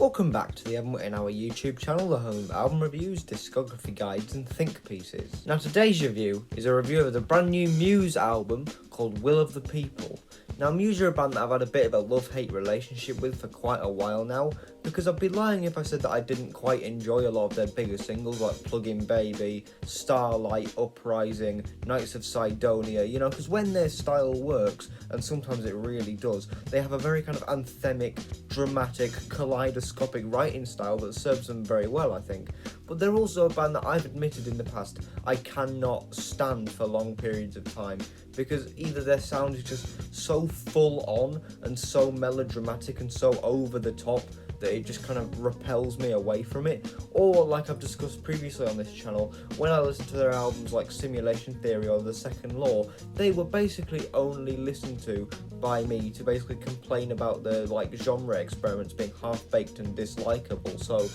Welcome back to the in our YouTube channel, the home of album reviews, discography guides and think pieces. Now today's review is a review of the brand new Muse album called Will of the People. Now Muse are a band that I've had a bit of a love-hate relationship with for quite a while now, because I'd be lying if I said that I didn't quite enjoy a lot of their bigger singles like Plug-in Baby, Starlight, Uprising, Nights of Cydonia, you know, because when their style works, and sometimes it really does, they have a very kind of anthemic, dramatic, kaleidoscopic writing style that serves them very well, I think. But they're also a band that I've admitted in the past I cannot stand for long periods of time, because either their sound is just so full on and so melodramatic and so over the top that it just kind of repels me away from it, or like I've discussed previously on this channel, when I listen to their albums like Simulation Theory or The Second Law, they were basically only listened to by me to basically complain about the like genre experiments being half-baked and dislikable. So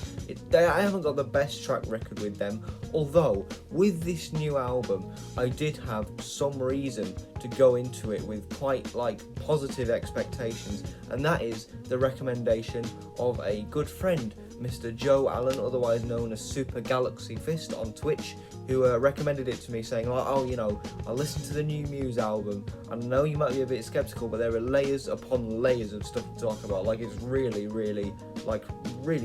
I haven't got the best track record with them, although with this new album I did have some reason to go into it with quite like positive expectations, and that is the recommendation of a good friend, Mr. Joe Allen, otherwise known as Super Galaxy Fist on Twitch, who recommended it to me, saying like, oh, you know, I listened to the new Muse album, and I know you might be a bit skeptical, but there are layers upon layers of stuff to talk about. Like, it's really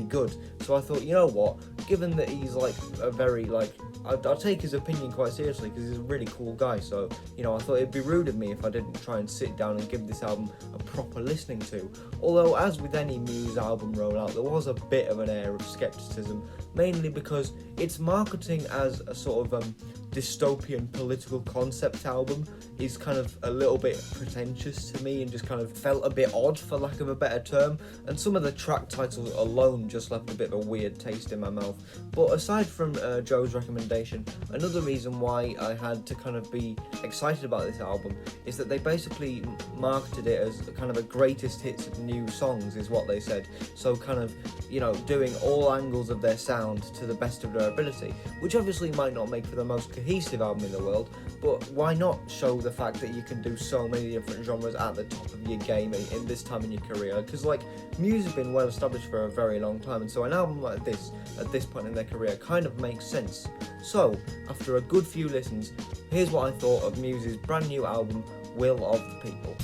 good. So I thought, you know what, given that he's like a very like, I'll take his opinion quite seriously because he's a really cool guy, so, you know, I thought it'd be rude of me if I didn't try and sit down and give this album a proper listening to. Although, as with any Muse album rollout, there was a bit of an air of skepticism, mainly because its marketing as a sort of dystopian political concept album is kind of a little bit pretentious to me and just kind of felt a bit odd, for lack of a better term, and some of the track titles alone just left a bit of a weird taste in my mouth. But aside from Joe's recommendation, another reason why I had to kind of be excited about this album is that they basically marketed it as kind of a greatest hits of new songs, is what they said. So kind of, you know, doing all angles of their sound to the best of their ability, which obviously might not make for the most cohesive album in the world, but why not show the fact that you can do so many different genres at the top of your game in this time in your career? Because like, Muse has been well established for a very long time, and so an album like this at this point in their career kind of makes sense. So after a good few listens, here's what I thought of Muse's brand new album, Will of the People.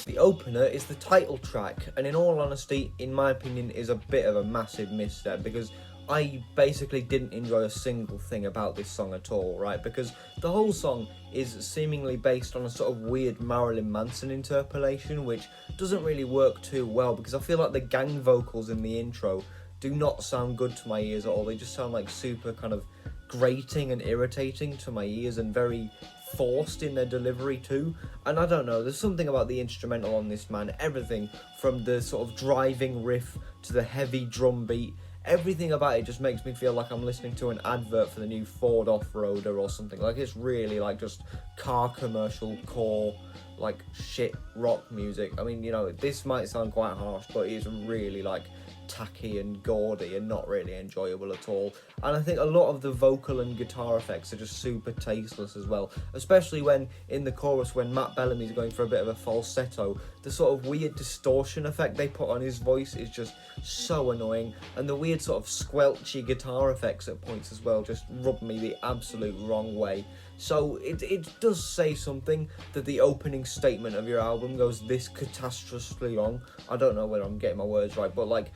The opener is the title track, and in all honesty, in my opinion, is a bit of a massive misstep, because I basically didn't enjoy a single thing about this song at all, right? Because the whole song is seemingly based on a sort of weird Marilyn Manson interpolation, which doesn't really work too well, because I feel like the gang vocals in the intro do not sound good to my ears at all. They just sound like super kind of grating and irritating to my ears, and very forced in their delivery too. And I don't know, there's something about the instrumental on this, man. Everything from the sort of driving riff to the heavy drum beat, everything about it just makes me feel like I'm listening to an advert for the new Ford Off-Roader or something. Like, it's really like just car commercial core like shit rock music. I mean, you know, this might sound quite harsh, but it's really like tacky and gaudy and not really enjoyable at all. And I think a lot of the vocal and guitar effects are just super tasteless as well, especially when in the chorus, when Matt Bellamy's going for a bit of a falsetto, the sort of weird distortion effect they put on his voice is just so annoying, and the weird sort of squelchy guitar effects at points as well just rub me the absolute wrong way. So it does say something that the opening statement of your album goes this catastrophically wrong. I don't know whether I'm getting my words right, but like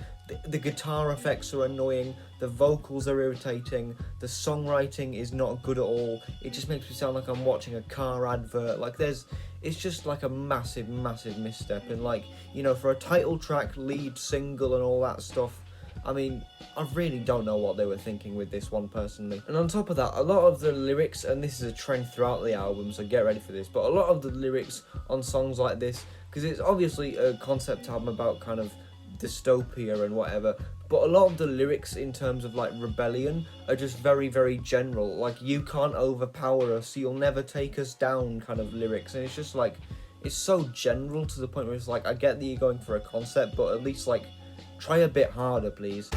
the guitar effects are annoying, the vocals are irritating, the songwriting is not good at all. It just makes me sound like I'm watching a car advert. Like it's just like a massive misstep. And like, you know, for a title track, lead single and all that stuff, I mean, I really don't know what they were thinking with this one personally. And on top of that, a lot of the lyrics, and this is a trend throughout the album, so get ready for this, but a lot of the lyrics on songs like this, because it's obviously a concept album about kind of dystopia and whatever, but a lot of the lyrics in terms of like rebellion are just very general, like you can't overpower us, you'll never take us down kind of lyrics. And it's just like, it's so general to the point where it's like, I get that you're going for a concept, but at least like try a bit harder, please.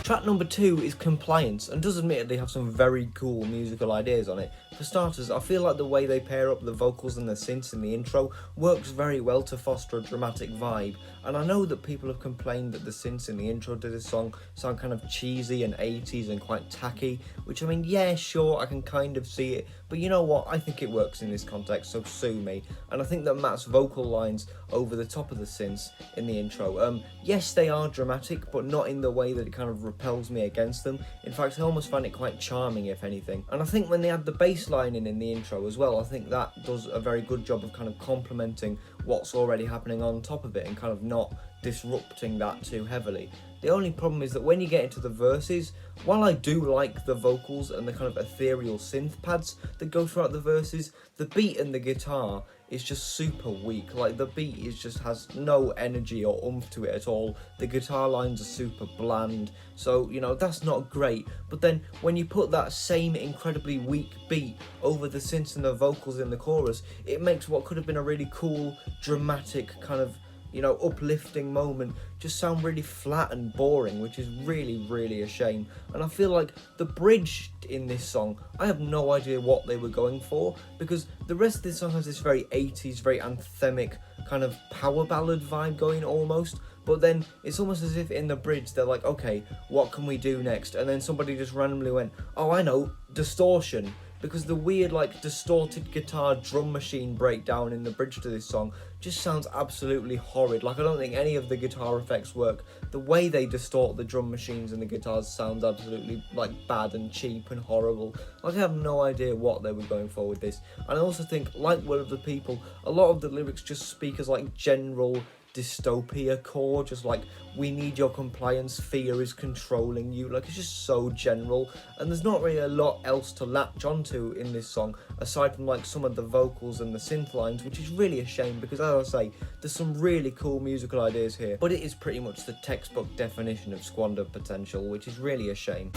Track number 2 is Compliance, and does admittedly have some very cool musical ideas on it. For starters, I feel like the way they pair up the vocals and the synths in the intro works very well to foster a dramatic vibe, and I know that people have complained that the synths in the intro to this song sound kind of cheesy and 80s and quite tacky, which I mean, yeah, sure, I can kind of see it, but you know what, I think it works in this context, so sue me. And I think that Matt's vocal lines over the top of the synths in the intro, yes, they are dramatic, but not in the way that it kind of repels me against them. In fact, I almost find it quite charming, if anything. And I think when they add the bass line in the intro as well, I think that does a very good job of kind of complementing what's already happening on top of it and kind of not disrupting that too heavily. The only problem is that when you get into the verses, while I do like the vocals and the kind of ethereal synth pads that go throughout the verses, the beat and the guitar is just super weak. Like, the beat just has no energy or oomph to it at all. The guitar lines are super bland, so you know, that's not great. But then when you put that same incredibly weak beat over the synths and the vocals in the chorus, it makes what could have been a really cool, dramatic kind of, you know, uplifting moment just sound really flat and boring, which is really, really a shame. And I feel like the bridge in this song, I have no idea what they were going for, because the rest of this song has this very 80s, very anthemic kind of power ballad vibe going almost, but then it's almost as if in the bridge they're like, okay, what can we do next? And then somebody just randomly went, oh, I know, distortion. Because the weird, like, distorted guitar drum machine breakdown in the bridge to this song just sounds absolutely horrid. Like, I don't think any of the guitar effects work. The way they distort the drum machines and the guitars sounds absolutely, like, bad and cheap and horrible. Like, I have no idea what they were going for with this. And I also think, like Will of the People, a lot of the lyrics just speak as, like, general dystopia core, just like, we need your compliance, fear is controlling you. Like, it's just so general, and there's not really a lot else to latch onto in this song aside from like some of the vocals and the synth lines, which is really a shame, because as I say, there's some really cool musical ideas here, but it is pretty much the textbook definition of squandered potential, which is really a shame.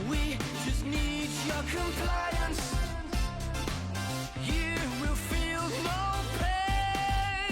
We just need your compliance.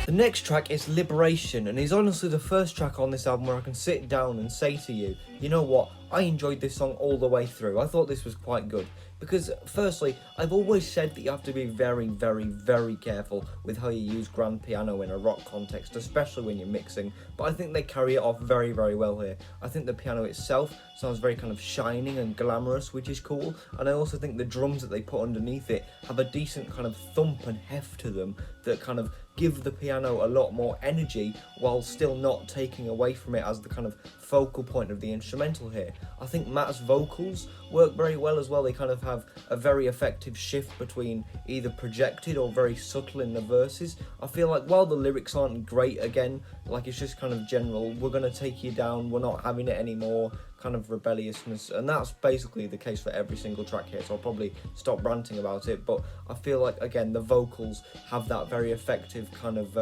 The next track is Liberation, and is honestly the first track on this album where I can sit down and say to you, you know what, I enjoyed this song all the way through. I thought this was quite good. Because, firstly, I've always said that you have to be very, very, very careful with how you use grand piano in a rock context, especially when you're mixing, but I think they carry it off very, very well here. I think the piano itself sounds very kind of shining and glamorous, which is cool, and I also think the drums that they put underneath it have a decent kind of thump and heft to them that kind of give the piano a lot more energy while still not taking away from it as the kind of focal point of the instrumental here. I think Matt's vocals work very well as well. They kind of have a very effective shift between either projected or very subtle in the verses. I feel like while the lyrics aren't great, again, like it's just kind of general, we're going to take you down, we're not having it anymore, kind of rebelliousness, and that's basically the case for every single track here, so I'll probably stop ranting about it. But I feel like, again, the vocals have that very effective kind of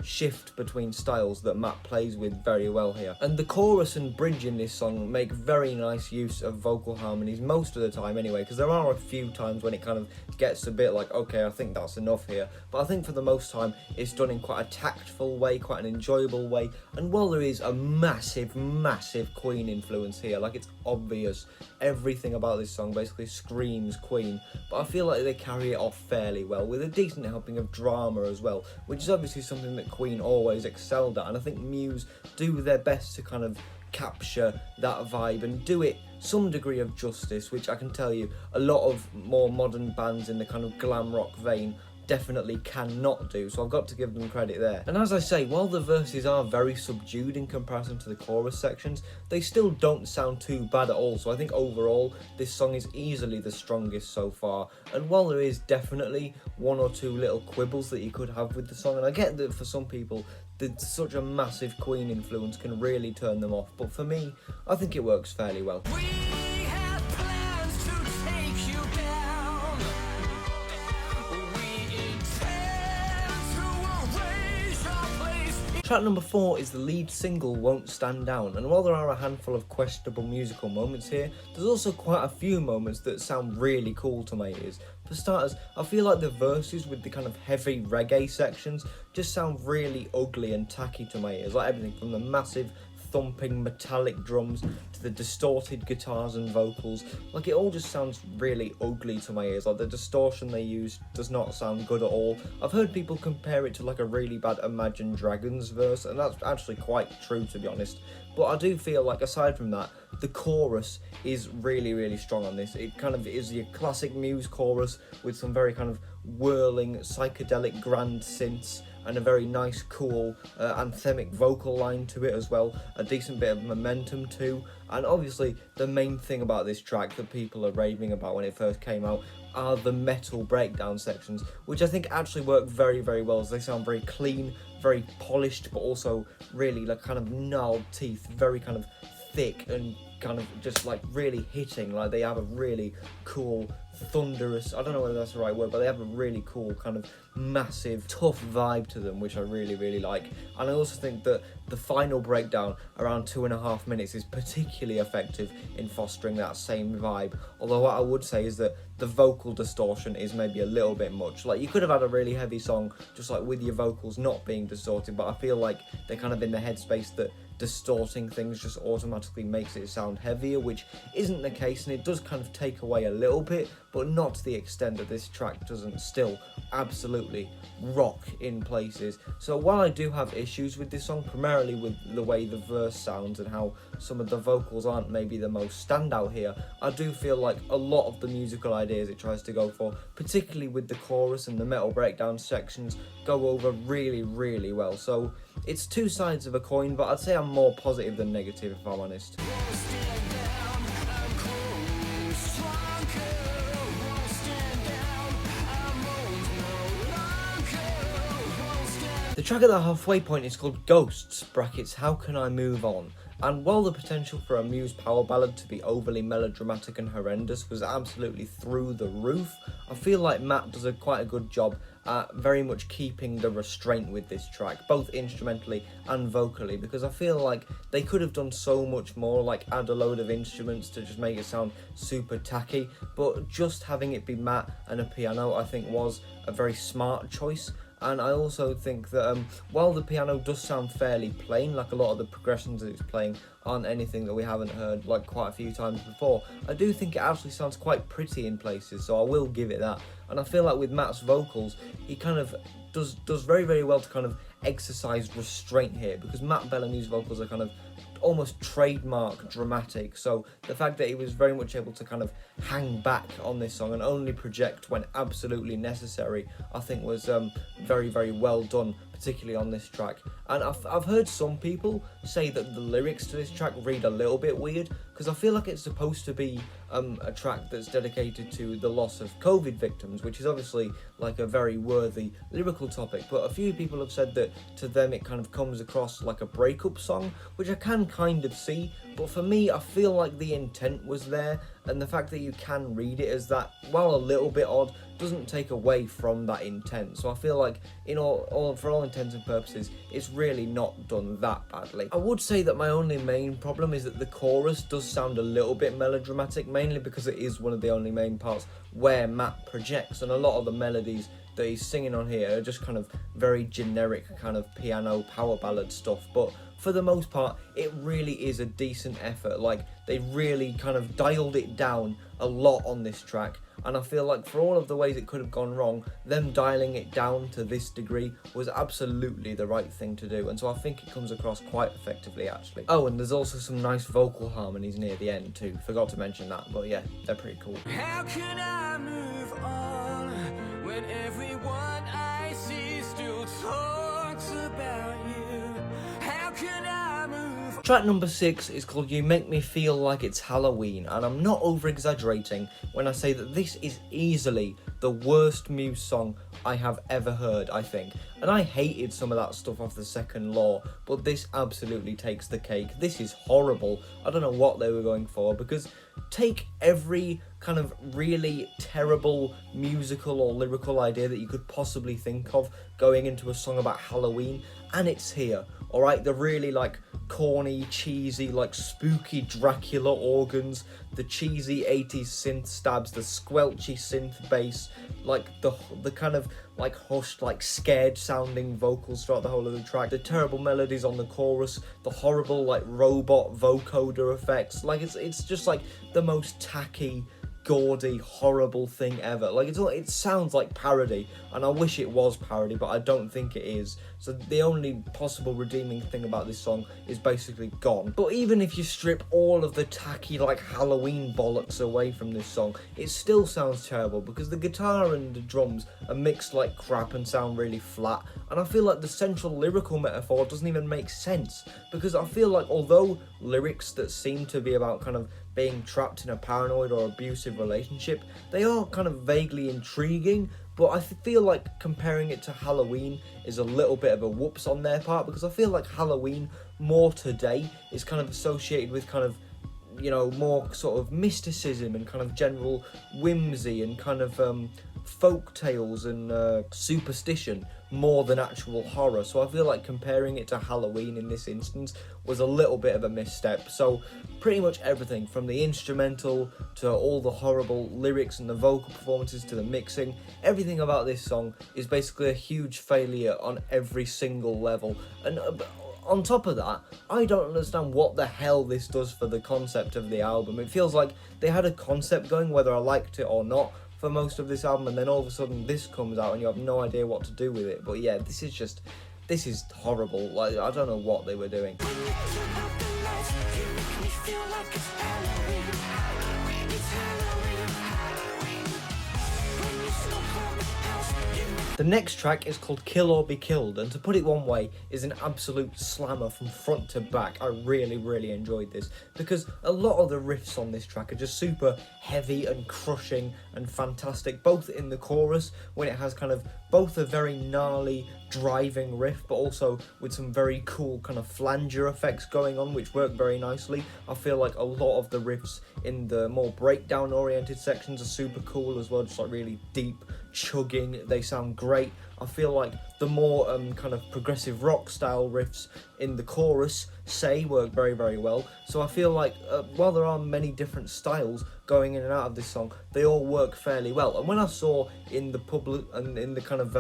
shift between styles that Matt plays with very well here. And the chorus and bridge in this song make very nice use of vocal harmonies most of the time anyway, because there are a few times when it kind of gets a bit like, okay, I think that's enough here, but I think for the most time it's done in quite a tactful way, quite an enjoyable way. And while there is a massive Queen influence here, like it's obvious, everything about this song basically screams Queen, but I feel like they carry it off fairly well with a decent helping of drama as well, which is obviously something that Queen always excelled at, and I think Muse do their best to kind of capture that vibe and do it some degree of justice, which I can tell you a lot of more modern bands in the kind of glam rock vein definitely cannot do, so I've got to give them credit there. And as I say, while the verses are very subdued in comparison to the chorus sections, they still don't sound too bad at all, so I think overall this song is easily the strongest so far. And while there is definitely one or two little quibbles that you could have with the song, and I get that for some people such a massive Queen influence can really turn them off, but for me, I think it works fairly well. Track number 4 is the lead single, Won't Stand Down, and while there are a handful of questionable musical moments here, there's also quite a few moments that sound really cool to my ears. For starters, I feel like the verses with the kind of heavy reggae sections just sound really ugly and tacky to my ears, like everything from the massive thumping metallic drums to the distorted guitars and vocals. Like, it all just sounds really ugly to my ears. Like, the distortion they use does not sound good at all. I've heard people compare it to like a really bad Imagine Dragons verse, and that's actually quite true, to be honest. But I do feel like, aside from that, the chorus is really, really strong on this. It kind of is your classic Muse chorus with some very kind of whirling, psychedelic grand synths and a very nice, cool, anthemic vocal line to it as well. A decent bit of momentum too. And obviously, the main thing about this track that people are raving about when it first came out are the metal breakdown sections, which I think actually work very, very well, as they sound very clean, very polished, but also really like kind of gnarled teeth, very kind of thick and kind of just like really hitting. Like, they have a really cool, thunderous, I don't know whether that's the right word, but they have a really cool kind of massive, tough vibe to them, which I really, really like. And I also think that the final breakdown around 2.5 minutes is particularly effective in fostering that same vibe. Although what I would say is that the vocal distortion is maybe a little bit much. Like, you could have had a really heavy song just like with your vocals not being distorted, but I feel like they're kind of in the headspace that distorting things just automatically makes it sound heavier, which isn't the case, and it does kind of take away a little bit, but not to the extent that this track doesn't still absolutely rock in places. So while I do have issues with this song, primarily with the way the verse sounds and how some of the vocals aren't maybe the most standout here, I do feel like a lot of the musical ideas it tries to go for, particularly with the chorus and the metal breakdown sections, go over really, really well. So it's two sides of a coin, but I'd say I'm more positive than negative, if I'm honest. The track at the halfway point is called Ghosts, brackets, How Can I Move On? And while the potential for a Muse power ballad to be overly melodramatic and horrendous was absolutely through the roof, I feel like Matt does quite a good job at very much keeping the restraint with this track, both instrumentally and vocally, because I feel like they could have done so much more, like add a load of instruments to just make it sound super tacky, but just having it be Matt and a piano I think was a very smart choice. And I also think that while the piano does sound fairly plain, like a lot of the progressions that it's playing aren't anything that we haven't heard like quite a few times before, I do think it actually sounds quite pretty in places, so I will give it that. And I feel like with Matt's vocals, he kind of does very, very well to kind of exercise restraint here, because Matt Bellamy's vocals are kind of almost trademark dramatic, so the fact that he was very much able to kind of hang back on this song and only project when absolutely necessary, I think was very, very well done, particularly on this track. And I've heard some people say that the lyrics to this track read a little bit weird, because I feel like it's supposed to be a track that's dedicated to the loss of COVID victims, which is obviously like a very worthy lyrical topic, but a few people have said that to them it kind of comes across like a breakup song, which I can kind of see, but for me I feel like the intent was there, and the fact that you can read it as that, while a little bit odd, doesn't take away from that intent. So I feel like for all intents and purposes, it's really not done that badly. I would say that my only main problem is that the chorus does sound a little bit melodramatic, mainly because it is one of the only main parts where Matt projects, and a lot of the melodies that he's singing on here are just kind of very generic kind of piano power ballad stuff, but for the most part it really is a decent effort. Like, they really kind of dialed it down a lot on this track, and I feel like for all of the ways it could have gone wrong, them dialing it down to this degree was absolutely the right thing to do, and so I think it comes across quite effectively actually. Oh, and there's also some nice vocal harmonies near the end too, forgot to mention that, but yeah, they're pretty cool. How can I move on when everyone I see still talks about you? How can I move on? Track number 6 is called You Make Me Feel Like It's Halloween, and I'm not over exaggerating when I say that this is easily the worst Muse song I have ever heard, I think. And I hated some of that stuff off the Second Law, but this absolutely takes the cake. This is horrible. I don't know what they were going for, because take every kind of really terrible musical or lyrical idea that you could possibly think of going into a song about Halloween, and it's here. Alright, the really like corny, cheesy, like spooky Dracula organs, the cheesy 80s synth stabs, the squelchy synth bass, like the kind of like hushed, like scared sounding vocals throughout the whole of the track, the terrible melodies on the chorus, the horrible like robot vocoder effects. Like it's just like the most tacky, gaudy, horrible thing ever. Like it sounds like parody, and I wish it was parody, but I don't think it is. So the only possible redeeming thing about this song is basically gone. But even if you strip all of the tacky like Halloween bollocks away from this song, it still sounds terrible because the guitar and the drums are mixed like crap and sound really flat, and I feel like the central lyrical metaphor doesn't even make sense, because I feel like although lyrics that seem to be about kind of being trapped in a paranoid or abusive relationship, they are kind of vaguely intriguing, but I feel like comparing it to Halloween is a little bit of a whoops on their part, because I feel like Halloween more today is kind of associated with kind of, you know, more sort of mysticism and kind of general whimsy and kind of folk tales and superstition more than actual horror. So I feel like comparing it to Halloween in this instance was a little bit of a misstep. So pretty much everything from the instrumental to all the horrible lyrics and the vocal performances to the mixing, everything about this song is basically a huge failure on every single level. And on top of that, I don't understand what the hell this does for the concept of the album. It feels like they had a concept going, whether I liked it or not, for most of this album, and then all of a sudden this comes out and you have no idea what to do with it. But yeah, this is horrible. Like, I don't know what they were doing. The next track is called Kill or Be Killed, and to put it one way, is an absolute slammer from front to back. I really enjoyed this, because a lot of the riffs on this track are just super heavy and crushing and fantastic, both in the chorus, when it has kind of both a very gnarly, driving riff, but also with some very cool kind of flanger effects going on, which work very nicely. I feel like a lot of the riffs in the more breakdown-oriented sections are super cool as well, just like really deep, chugging, they sound great. I feel like the more kind of progressive rock style riffs in the chorus work very well. So I feel like while there are many different styles going in and out of this song, they all work fairly well. And when I saw in the public and in the kind of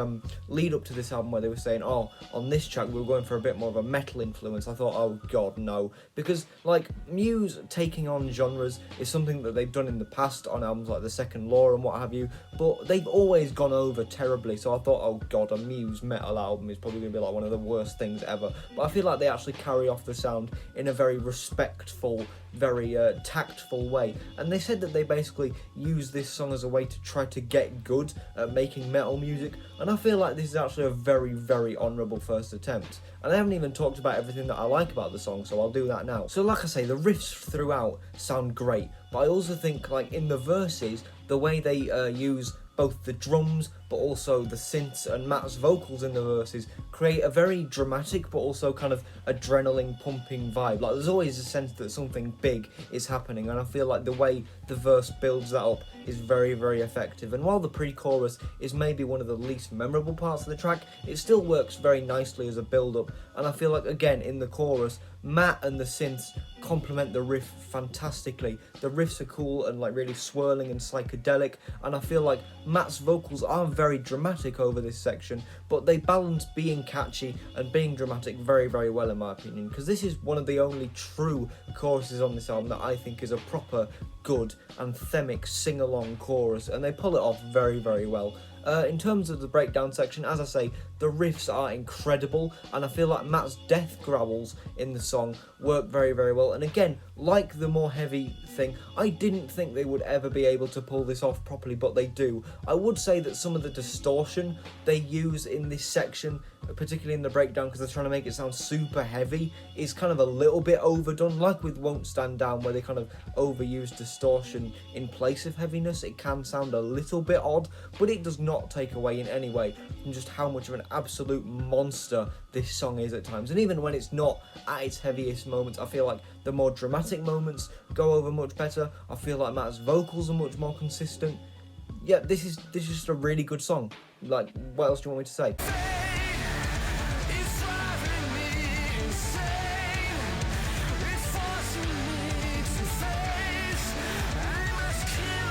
lead up to this album where they were saying, oh, on this track we were going for a bit more of a metal influence, I thought, oh god, no. Because like Muse taking on genres is something that they've done in the past on albums like The Second Law and what have you, but they've always gone over terribly. So I thought, oh god, a Muse metal album is probably going to be like one of the worst things ever. But I feel like they actually carry off the sound in a very respectful, very tactful way. And they said that they basically use this song as a way to try to get good at making metal music, and I feel like this is actually a very honourable first attempt. And I haven't even talked about everything that I like about the song, so I'll do that now. So like I say, the riffs throughout sound great, but I also think like in the verses, the way they use both the drums but also the synths and Matt's vocals in the verses create a very dramatic but also kind of adrenaline pumping vibe. Like there's always a sense that something big is happening, and I feel like the way the verse builds that up is very effective. And while the pre-chorus is maybe one of the least memorable parts of the track, it still works very nicely as a build-up. And I feel like again in the chorus, Matt and the synths complement the riff fantastically. The riffs are cool and like really swirling and psychedelic, and I feel like Matt's vocals are very dramatic over this section, but they balance being catchy and being dramatic very well in my opinion, because this is one of the only true choruses on this album that I think is a proper good anthemic sing-along chorus, and they pull it off very well. In terms of the breakdown section, as I say, the riffs are incredible, and I feel like Matt's death growls in the song work very well. And again, like the more heavy thing, I didn't think they would ever be able to pull this off properly, but they do. I would say that some of the distortion they use in this section, particularly in the breakdown, because they're trying to make it sound super heavy, is kind of a little bit overdone, like with Won't Stand Down, where they kind of overuse distortion in place of heaviness. It can sound a little bit odd, but it does not take away in any way from just how much of an absolute monster this song is at times. And even when it's not at its heaviest moments, I feel like the more dramatic moments go over much better. I feel like Matt's vocals are much more consistent. Yeah, this is just a really good song. Like, what else do you want me to say?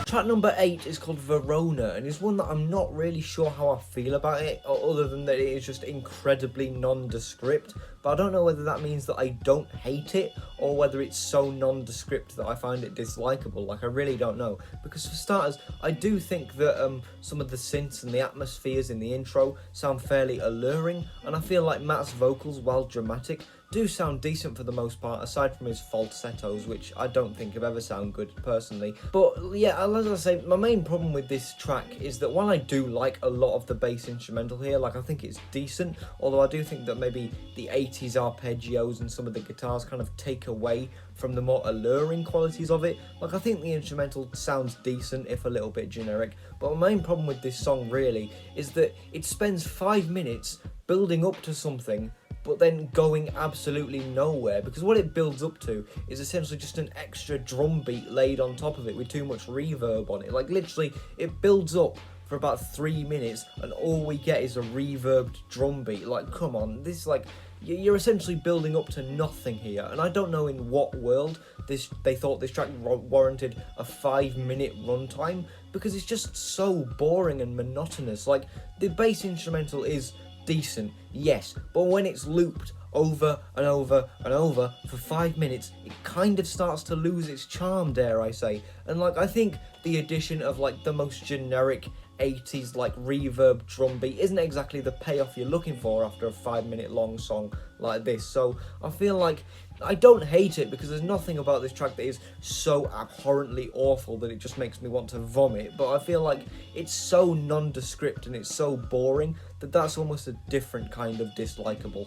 Track number 8 is called Verona, and is one that I'm not really sure how I feel about it, other than that it is just incredibly nondescript. But I don't know whether that means that I don't hate it, or whether it's so nondescript that I find it dislikable. Like, I really don't know. Because for starters, I do think that some of the synths and the atmospheres in the intro sound fairly alluring, and I feel like Matt's vocals, while dramatic, do sound decent for the most part, aside from his falsettos, which I don't think have ever sound good personally. But yeah, as I say, my main problem with this track is that while I do like a lot of the bass instrumental here, like I think it's decent, although I do think that maybe the 80s arpeggios and some of the guitars kind of take away from the more alluring qualities of it. Like, I think the instrumental sounds decent, if a little bit generic, but my main problem with this song really is that it spends 5 minutes building up to something but then going absolutely nowhere, because what it builds up to is essentially just an extra drum beat laid on top of it with too much reverb on it. Like, literally, it builds up for about 3 minutes and all we get is a reverbed drum beat. Like, come on, this, like, you're essentially building up to nothing here, and I don't know in what world they thought this track warranted a 5-minute runtime, because it's just so boring and monotonous. Like, the bass instrumental is decent, yes, but when it's looped over and over and over for 5 minutes, it kind of starts to lose its charm, dare I say. And like, I think the addition of like the most generic 80s like reverb drum beat isn't exactly the payoff you're looking for after a 5-minute long song like this. So I feel like I don't hate it, because there's nothing about this track that is so abhorrently awful that it just makes me want to vomit, but I feel like it's so nondescript and it's so boring that that's almost a different kind of dislikable.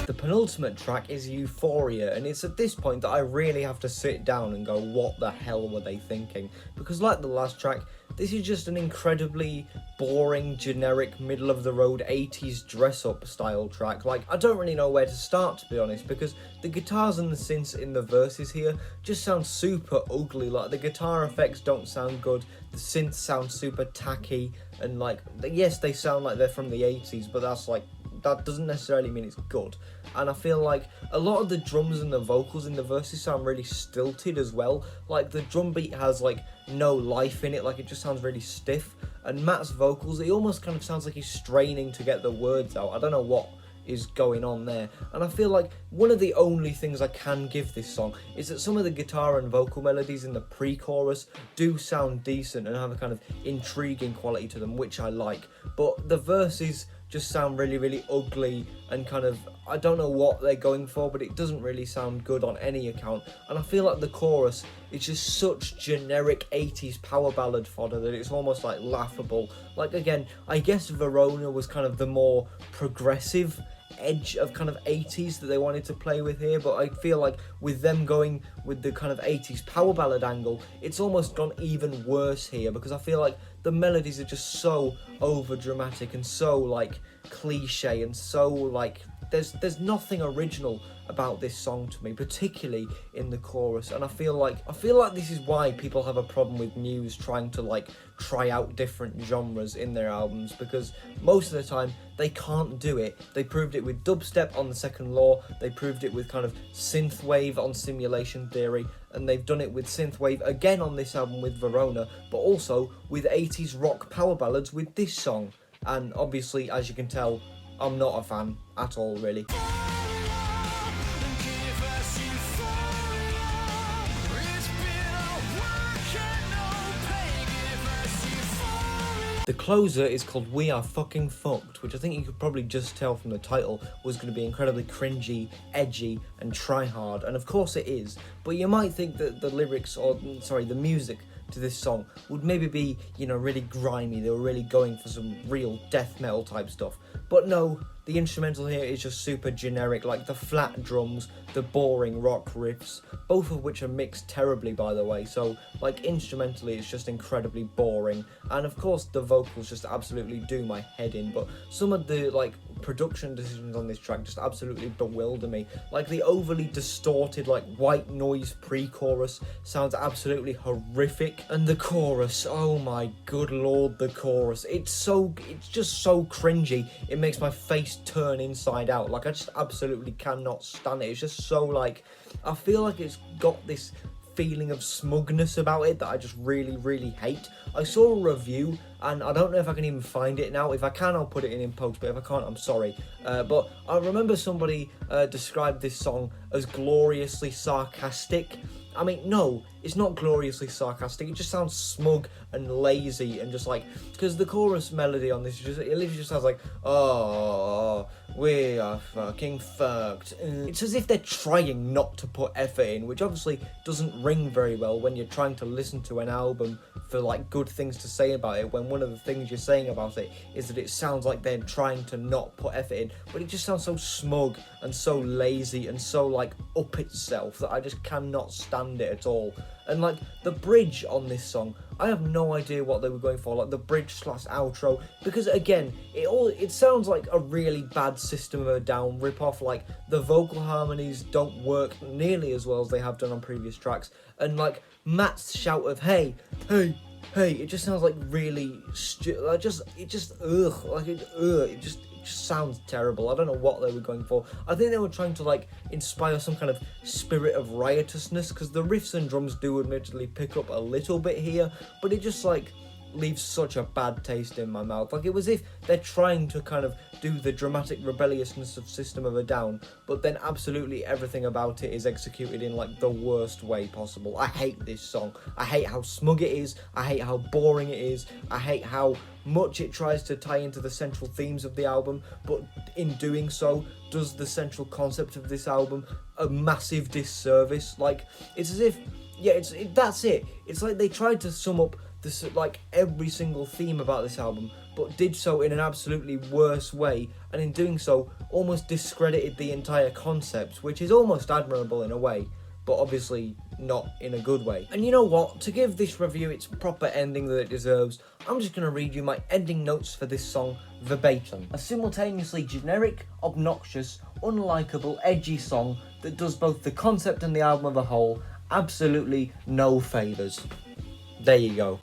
The penultimate track is Euphoria, and it's at this point that I really have to sit down and go, what the hell were they thinking? Because like the last track, this is just an incredibly boring, generic, middle-of-the-road 80s dress-up style track. Like, I don't really know where to start, to be honest, because the guitars and the synths in the verses here just sound super ugly. Like, the guitar effects don't sound good, the synths sound super tacky, and like, yes, they sound like they're from the 80s, but that's like, that doesn't necessarily mean it's good. And I feel like a lot of the drums and the vocals in the verses sound really stilted as well. Like, the drum beat has like no life in it, like it just sounds really stiff. And Matt's vocals, it almost kind of sounds like he's straining to get the words out. I don't know what is going on there. And I feel like one of the only things I can give this song is that some of the guitar and vocal melodies in the pre-chorus do sound decent and have a kind of intriguing quality to them, which I like. But the verses just sound really, really ugly and kind of, I don't know what they're going for, but it doesn't really sound good on any account. And I feel like the chorus is just such generic 80s power ballad fodder that it's almost like laughable. Like, again, I guess Verona was kind of the more progressive edge of kind of 80s that they wanted to play with here, but I feel like with them going with the kind of 80s power ballad angle, it's almost gone even worse here, because I feel like the melodies are just so over dramatic and so like cliche and so like there's nothing original about this song to me, particularly in the chorus. And I feel like this is why people have a problem with Muse trying to like try out different genres in their albums, because most of the time they can't do it. They proved it with dubstep on The Second Law, they proved it with kind of synthwave on Simulation Theory, and they've done it with synthwave again on this album with Verona, but also with 80s rock power ballads with this song. And obviously, as you can tell, I'm not a fan at all, really. The closer is called We Are Fucking Fucked, which I think you could probably just tell from the title was going to be incredibly cringy, edgy, and try-hard, and of course it is, but you might think that the lyrics, or sorry, the music to this song would maybe be, you know, really grimy, they were really going for some real death metal type stuff, but no, the instrumental here is just super generic, like the flat drums, the boring rock riffs, both of which are mixed terribly, by the way, so like instrumentally it's just incredibly boring, and of course the vocals just absolutely do my head in, but some of the like production decisions on this track just absolutely bewilder me. Like the overly distorted like white noise pre-chorus sounds absolutely horrific, and the chorus, oh my good lord, the chorus, it's just so cringy, it makes my face turn inside out. Like I just absolutely cannot stand it. It's just so like, I feel like it's got this feeling of smugness about it that I just really hate. I saw a review, and I don't know if I can even find it now. If I can, I'll put it in post, but if I can't, I'm sorry. But I remember somebody described this song as gloriously sarcastic. I mean, no, it's not gloriously sarcastic. It just sounds smug and lazy, and just like, because the chorus melody on this, it literally just sounds like, oh, we are fucking fucked. It's as if they're trying not to put effort in, which obviously doesn't ring very well when you're trying to listen to an album for like good things to say about it, when one of the things you're saying about it is that it sounds like they're trying to not put effort in, but it just sounds so smug and so lazy and so like up itself that I just cannot stand it at all. And like the bridge on this song, I have no idea what they were going for, like the bridge / outro, because again, it sounds like a really bad System of a Down ripoff. Like the vocal harmonies don't work nearly as well as they have done on previous tracks, and like Matt's shout of hey, it just sounds like really it just sounds terrible. I don't know what they were going for. I think they were trying to like inspire some kind of spirit of riotousness, because the riffs and drums do admittedly pick up a little bit here, but it just like leaves such a bad taste in my mouth. Like it was if they're trying to kind of do the dramatic rebelliousness of System of a Down, but then absolutely everything about it is executed in like the worst way possible. I hate this song. I hate how smug it is. I hate how boring it is. I hate how much it tries to tie into the central themes of the album, but in doing so does the central concept of this album a massive disservice. Like it's as if, yeah, that's it. It's like they tried to sum up this like every single theme about this album, but did so in an absolutely worse way, and in doing so almost discredited the entire concept, which is almost admirable in a way, but obviously not in a good way. And you know what, to give this review its proper ending that it deserves, I'm just going to read you my ending notes for this song verbatim. A simultaneously generic, obnoxious, unlikable, edgy song that does both the concept and the album as a whole absolutely no favours. There you go.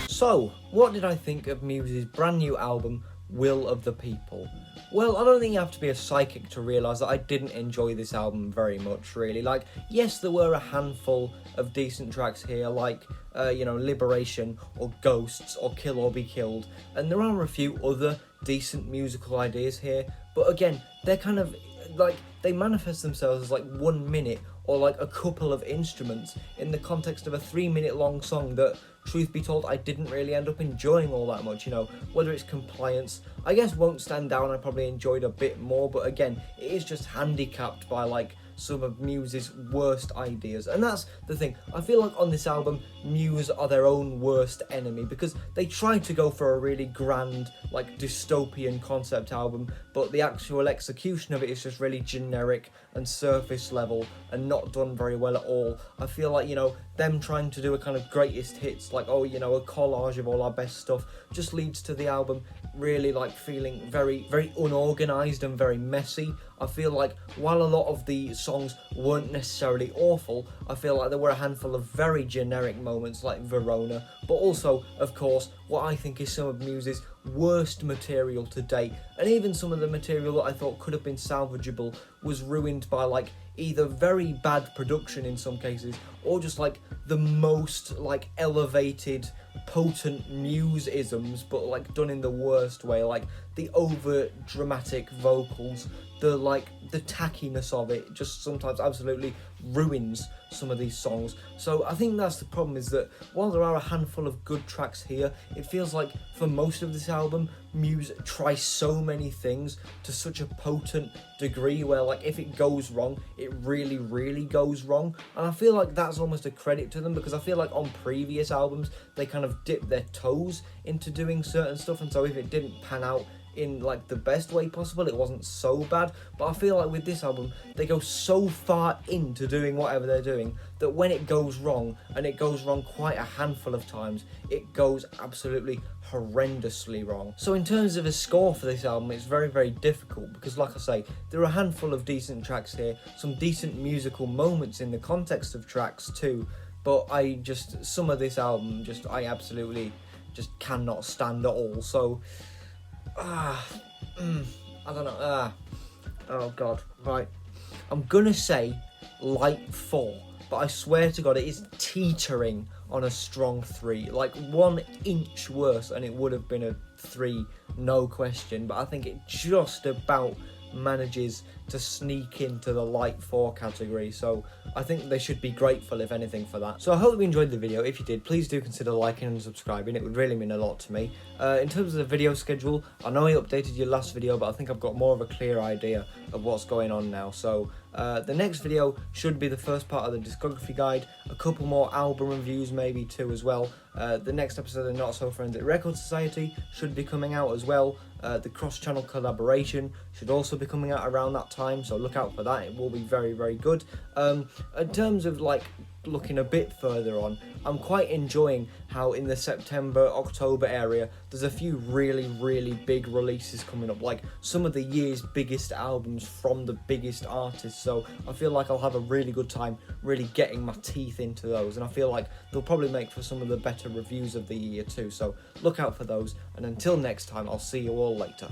So, what did I think of Muse's brand new album, Will of the People? Well, I don't think you have to be a psychic to realise that I didn't enjoy this album very much, really. Like, yes, there were a handful of decent tracks here, like, Liberation, or Ghosts, or Kill or Be Killed, and there are a few other decent musical ideas here, but again, they're kind of, like, they manifest themselves as, like, 1 minute, or, like, a couple of instruments in the context of a 3-minute long song that, truth be told, I didn't really end up enjoying all that much, whether it's Compliance, I guess Won't Stand Down I probably enjoyed a bit more, but again, it is just handicapped by, like, some of Muse's worst ideas. And that's the thing, I feel like on this album, Muse are their own worst enemy, because they tried to go for a really grand, like, dystopian concept album, but the actual execution of it is just really generic and surface level and not done very well at all. I feel like, them trying to do a kind of greatest hits, like, a collage of all our best stuff, just leads to the album really, like, feeling very, very unorganised and very messy. I feel like while a lot of the songs weren't necessarily awful, I feel like there were a handful of very generic moments like Verona, but also, of course, what I think is some of Muse's worst material to date, and even some of the material that I thought could have been salvageable was ruined by, like, either very bad production in some cases, or just, like, the most, like, elevated, potent Muse-isms, but, like, done in the worst way, like, the over-dramatic vocals, the tackiness of it just sometimes absolutely ruins some of these songs. So I think that's the problem, is that while there are a handful of good tracks here, it feels like for most of this album, Muse tries so many things to such a potent degree where, like, if it goes wrong, it really, really goes wrong. And I feel like that's almost a credit to them, because I feel like on previous albums, they kind of dipped their toes into doing certain stuff, and so if it didn't pan out, in like the best way possible. It wasn't so bad, but I feel like with this album they go so far into doing whatever they're doing that when it goes wrong, and it goes wrong quite a handful of times, it goes absolutely horrendously wrong. So in terms of a score for this album, it's very, very difficult because, like I say, there are a handful of decent tracks here, some decent musical moments in the context of tracks too, but some of this album I absolutely just cannot stand at all. So I don't know, oh god, right, I'm gonna say light 4, but I swear to god it is teetering on a strong 3, like 1 inch worse and it would have been a 3, no question, but I think it just about manages to sneak into the light 4 category, so I think they should be grateful if anything for that. So I hope you enjoyed the video. If you did, please do consider liking and subscribing, it would really mean a lot to me. In terms of the video schedule, I know I updated your last video, but I think I've got more of a clear idea of what's going on now. So the next video should be the first part of the discography guide, a couple more album reviews, maybe 2 as well. The next episode of Not So Forensic Record Society should be coming out as well. The cross-channel collaboration should also be coming out around that time, so look out for that. It will be very, very good. In terms of like looking a bit further on, I'm quite enjoying how in the September, October area there's a few really, really big releases coming up, like some of the year's biggest albums from the biggest artists, so I feel like I'll have a really good time really getting my teeth into those, and I feel like they'll probably make for some of the better reviews of the year too, so look out for those, and until next time, I'll see you all later.